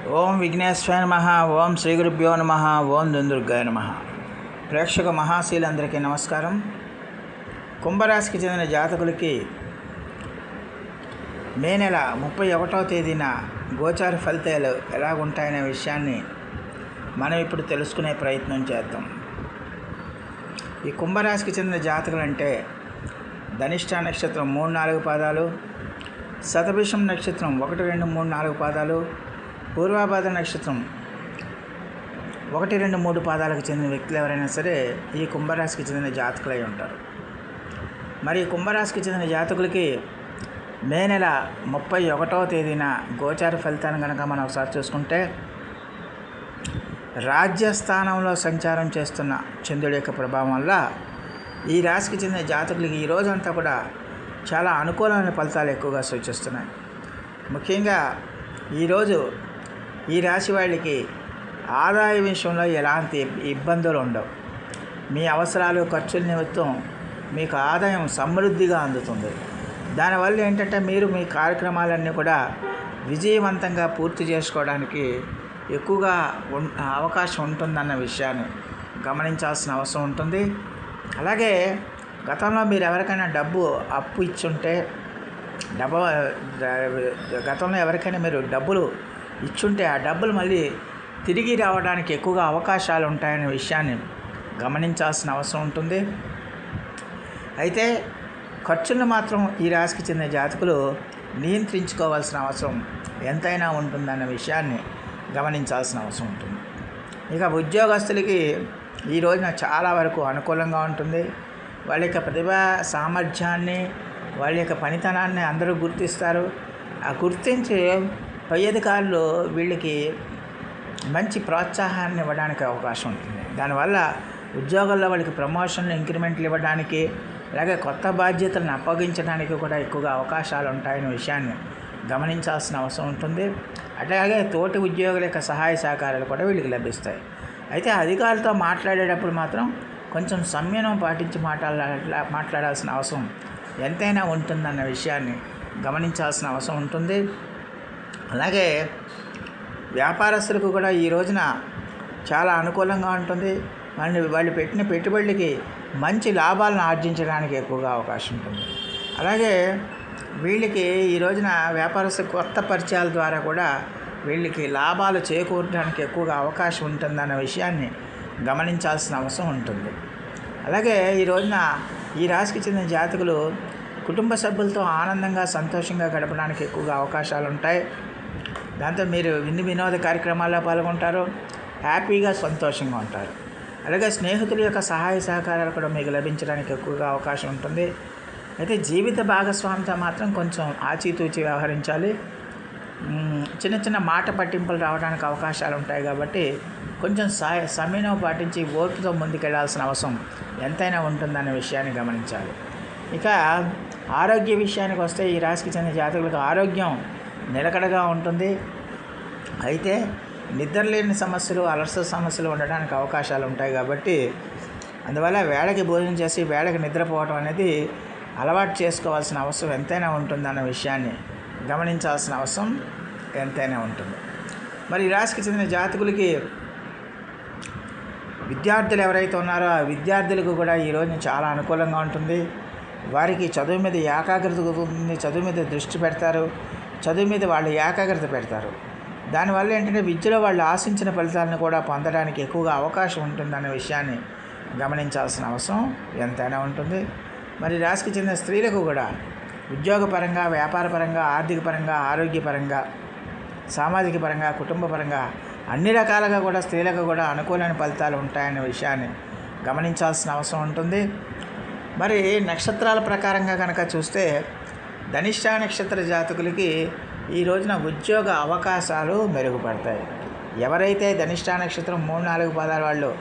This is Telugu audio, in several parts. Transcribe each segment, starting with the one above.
ఓం విఘ్నేశ్వరాయ నమః. ఓం శ్రీ గురుభ్యో నమః. ఓం దుందుర్గాయ నమః. ప్రేక్షక మహాశీలందరికీ నమస్కారం. కుంభరాశికి చెందిన జాతకులకి మే నెల 31వ తేదీన గోచార ఫలితాలు ఎలాగుంటాయనే విషయాన్ని మనం ఇప్పుడు తెలుసుకునే ప్రయత్నం చేద్దాం. ఈ కుంభరాశికి చెందిన జాతకులు అంటే ధనిష్ట నక్షత్రం 3-4 పాదాలు, శతభిషం నక్షత్రం 1-2-3-4 పాదాలు, పూర్వాభాద్ర నక్షత్రం 1-2-3 పాదాలకు చెందిన వ్యక్తులు ఎవరైనా సరే ఈ కుంభరాశికి చెందిన జాతకులై ఉంటారు. మరి కుంభరాశికి చెందిన జాతకులకి మే నెల 31వ తేదీన గోచార ఫలితాన్ని కనుక మనం ఒకసారి చూసుకుంటే, రాజ్యస్థానంలో సంచారం చేస్తున్న చంద్రుడి యొక్క ప్రభావం వల్ల ఈ రాశికి చెందిన జాతకులకి ఈ రోజంతా కూడా చాలా అనుకూలమైన ఫలితాలు ఎక్కువగా సూచిస్తున్నాయి. ముఖ్యంగా ఈరోజు ఈ రాశి వాళ్ళకి ఆదాయ విషయంలో ఎలాంటి ఇబ్బందులు ఉండవు. మీ అవసరాలు ఖర్చుల నిమిత్తం మీకు ఆదాయం సమృద్ధిగా అందుతుంది. దానివల్ల ఏంటంటే మీరు మీ కార్యక్రమాలన్నీ కూడా విజయవంతంగా పూర్తి చేసుకోవడానికి ఎక్కువగా అవకాశం ఉంటుందన్న విషయాన్ని గమనించాల్సిన అవసరం ఉంటుంది. అలాగే గతంలో మీరు ఎవరికైనా డబ్బు అప్పు ఇచ్చుంటే గతంలో ఎవరికైనా మీరు డబ్బులు ఇచ్చుంటే ఆ డబ్బులు మళ్ళీ తిరిగి రావడానికి ఎక్కువగా అవకాశాలు ఉంటాయనే విషయాన్ని గమనించాల్సిన అవసరం ఉంటుంది. అయితే ఖర్చులను మాత్రం ఈ రాశికి చెందిన జాతకులు నియంత్రించుకోవాల్సిన అవసరం ఎంతైనా ఉంటుందన్న విషయాన్ని గమనించాల్సిన అవసరం ఉంటుంది. ఇక ఉద్యోగస్తులకి ఈ రోజున చాలా వరకు అనుకూలంగా ఉంటుంది. వాళ్ళ యొక్క ప్రతిభా సామర్థ్యాన్ని, వాళ్ళ యొక్క పనితనాన్ని అందరూ గుర్తిస్తారు. ఆ గుర్తించి పై అధికారులు వీళ్ళకి మంచి ప్రోత్సాహాన్ని ఇవ్వడానికి అవకాశం ఉంటుంది. దానివల్ల ఉద్యోగాల్లో వాళ్ళకి ప్రమోషన్లు, ఇంక్రిమెంట్లు ఇవ్వడానికి, అలాగే కొత్త బాధ్యతలను అప్పగించడానికి కూడా ఎక్కువగా అవకాశాలు ఉంటాయనే విషయాన్ని గమనించాల్సిన అవసరం ఉంటుంది. అట్లాగే తోటి ఉద్యోగుల యొక్క సహాయ సహకారాలు కూడా వీళ్ళకి లభిస్తాయి. అయితే అధికారులతో మాట్లాడేటప్పుడు మాత్రం కొంచెం సంయమనం పాటించి మాట్లాడాల్సిన అవసరం ఎంతైనా ఉంటుందన్న విషయాన్ని గమనించాల్సిన అవసరం ఉంటుంది. అలాగే వ్యాపారస్తులకు కూడా ఈ రోజున చాలా అనుకూలంగా ఉంటుంది. వాళ్ళు పెట్టిన పెట్టుబడులకి మంచి లాభాలను ఆర్జించడానికి ఎక్కువగా అవకాశం ఉంటుంది. అలాగే వీళ్ళకి ఈ రోజున వ్యాపారస్తు కొత్త పరిచయాల ద్వారా కూడా వీళ్ళకి లాభాలు చేకూరడానికి ఎక్కువగా అవకాశం ఉంటుందన్న విషయాన్ని గమనించాల్సిన అవసరం ఉంటుంది. అలాగే ఈ రోజున ఈ రాశికి చెందిన జాతకులు కుటుంబ సభ్యులతో ఆనందంగా, సంతోషంగా గడపడానికి ఎక్కువగా అవకాశాలు ఉంటాయి. దాంతో మీరు వినోద కార్యక్రమాల్లో పాల్గొంటారు, హ్యాపీగా, సంతోషంగా ఉంటారు. అలాగే స్నేహితుల యొక్క సహాయ సహకారాలు కూడా మీకు లభించడానికి ఎక్కువగా అవకాశం ఉంటుంది. అయితే జీవిత భాగస్వామితో మాత్రం కొంచెం ఆచితూచి వ్యవహరించాలి. చిన్న చిన్న మాట పట్టింపులు రావడానికి అవకాశాలు ఉంటాయి కాబట్టి కొంచెం సమయం పాటించి ఓర్పుతో ముందుకెళ్లాల్సిన అవసరం ఎంతైనా ఉంటుందనే విషయాన్ని గమనించాలి. ఇక ఆరోగ్య విషయానికి వస్తే ఈ రాశికి చెందిన జాతకులకు ఆరోగ్యం నిలకడగా ఉంటుంది. అయితే నిద్రలేని సమస్యలు, అలసట సమస్యలు ఉండడానికి అవకాశాలు ఉంటాయి కాబట్టి అందువల్ల వేళకి భోజనం చేసి వేళకి నిద్రపోవడం అనేది అలవాటు చేసుకోవాల్సిన అవసరం ఎంతైనా ఉంటుందన్న విషయాన్ని గమనించాల్సిన అవసరం ఎంతైనా ఉంటుంది. మరి ఈ రాశికి చెందిన జాతకులకి విద్యార్థులు ఎవరైతే ఉన్నారో ఆ విద్యార్థులకు కూడా ఈ రోజున చాలా అనుకూలంగా ఉంటుంది. వారికి చదువు మీద ఏకాగ్రత ఉంటుంది, చదువు మీద దృష్టి పెడతారు, చదువు మీద వాళ్ళు ఏకాగ్రత పెడతారు. దానివల్ల ఏంటంటే విద్యలో వాళ్ళు ఆశించిన ఫలితాలను కూడా పొందడానికి ఎక్కువగా అవకాశం ఉంటుందనే విషయాన్ని గమనించాల్సిన అవసరం ఎంతైనా ఉంటుంది. మరి రాశికి చెందిన స్త్రీలకు కూడా ఉద్యోగపరంగా, వ్యాపారపరంగా, ఆర్థికపరంగా, ఆరోగ్యపరంగా, సామాజిక పరంగా, కుటుంబ పరంగా అన్ని రకాలుగా కూడా స్త్రీలకు కూడా అనుకూలమైన ఫలితాలు ఉంటాయనే విషయాన్ని గమనించాల్సిన అవసరం ఉంటుంది. మరి నక్షత్రాల ప్రకారంగా కనుక చూస్తే ధనిష్ట నక్షత్ర జాతకులకి ఈ రోజున ఉద్యోగ అవకాశాలు మెరుగుపడతాయి. ఎవరైతే ధనిష్ట నక్షత్రం 3-4 పాదాల వాళ్ళు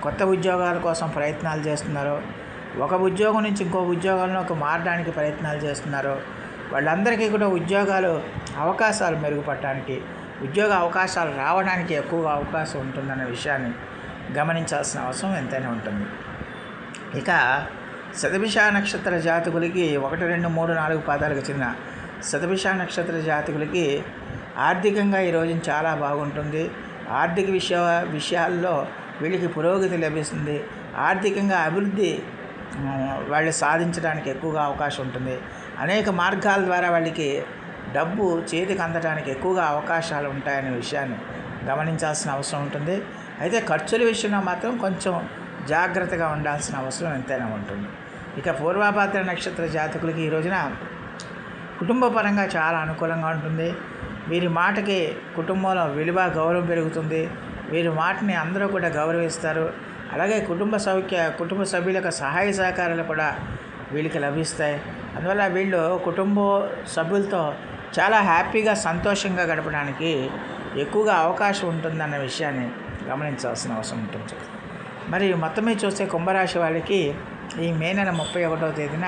కొత్త ఉద్యోగాల కోసం ప్రయత్నాలు చేస్తున్నారో, ఒక ఉద్యోగం నుంచి ఇంకో ఉద్యోగంలోకి మారడానికి ప్రయత్నాలు చేస్తున్నారో వాళ్ళందరికీ కూడా ఉద్యోగాలు అవకాశాలు మెరుగుపడటానికి, ఉద్యోగ అవకాశాలు రావడానికి ఎక్కువగా అవకాశం ఉంటుందన్న విషయాన్ని గమనించాల్సిన అవసరం ఎంతైనా ఉంటుంది. ఇక శతభిష నక్షత్ర జాతకులకి 1, 2, 3, 4 పాదాలకు చెందిన శతభిష నక్షత్ర జాతకులకి ఆర్థికంగా ఈ రోజున చాలా బాగుంటుంది. ఆర్థిక విషయాల్లో వీళ్ళకి పురోగతి లభిస్తుంది. ఆర్థికంగా అభివృద్ధి వాళ్ళు సాధించడానికి ఎక్కువగా అవకాశం ఉంటుంది. అనేక మార్గాల ద్వారా వాళ్ళకి డబ్బు చేతికి అందడానికి ఎక్కువగా అవకాశాలు ఉంటాయనే విషయాన్ని గమనించాల్సిన అవసరం ఉంటుంది. అయితే ఖర్చుల విషయంలో మాత్రం కొంచెం జాగ్రత్తగా ఉండాల్సిన అవసరం ఎంతైనా ఉంటుంది. ఇక పూర్వాభాద్ర నక్షత్ర జాతకులకి ఈ రోజున కుటుంబ పరంగా చాలా అనుకూలంగా ఉంటుంది. వీరి మాటకి కుటుంబంలో విలువ గౌరవం పెరుగుతుంది. వీరి మాటని అందరూ కూడా గౌరవిస్తారు. అలాగే కుటుంబ సభ్యుల యొక్క సహాయ సహకారాలు కూడా వీళ్ళకి లభిస్తాయి. అందువల్ల వీళ్ళు కుటుంబ సభ్యులతో చాలా హ్యాపీగా సంతోషంగా గడపడానికి ఎక్కువగా అవకాశం ఉంటుందన్న విషయాన్ని గమనించాల్సిన అవసరం ఉంటుంది. మరి మొత్తం మీద చూస్తే కుంభరాశి వాళ్ళకి ఈ మే నెల 31వ తేదీన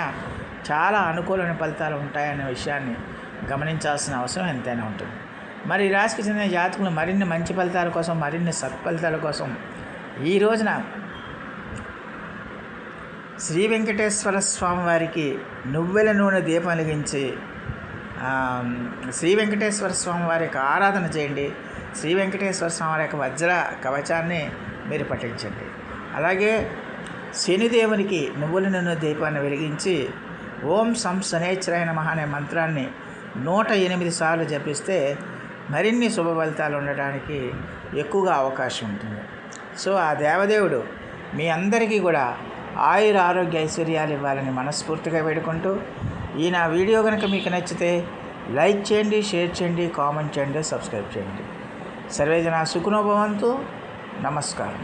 చాలా అనుకూలమైన ఫలితాలు ఉంటాయనే విషయాన్ని గమనించాల్సిన అవసరం ఎంతైనా ఉంటుంది. మరి ఈ రాశికి చెందిన జాతకులు మరిన్ని మంచి ఫలితాల కోసం, మరిన్ని సత్ఫలితాల కోసం ఈ రోజున శ్రీ వెంకటేశ్వర స్వామి వారికి నువ్వెల నూనె దీపం వెలిగించి శ్రీ వెంకటేశ్వర స్వామి వారి యొక్క ఆరాధన చేయండి. శ్రీ వెంకటేశ్వర స్వామి వారి యొక్క వజ్ర కవచాన్ని మీరు పఠించండి. అలాగే శనిదేవునికి నువ్వుల నూనె దీపాన్ని వెలిగించి ఓం సం శనేశ్వరాయ నమః అనే మంత్రాన్ని 108 సార్లు జపిస్తే మరిన్ని శుభ ఫలితాలు ఉండడానికి ఎక్కువగా అవకాశం ఉంటుంది. సో ఆ దేవదేవుడు మీ అందరికీ కూడా ఆయుర ఆరోగ్య ఐశ్వర్యాలు ఇవ్వాలని మనస్ఫూర్తిగా వేడుకుంటూ ఈ నా వీడియో కనుక మీకు నచ్చితే లైక్ చేయండి, షేర్ చేయండి, కామెంట్ చేయండి, సబ్స్క్రైబ్ చేయండి. సర్వే జనా సుఖినో భవంతు. నమస్కారం.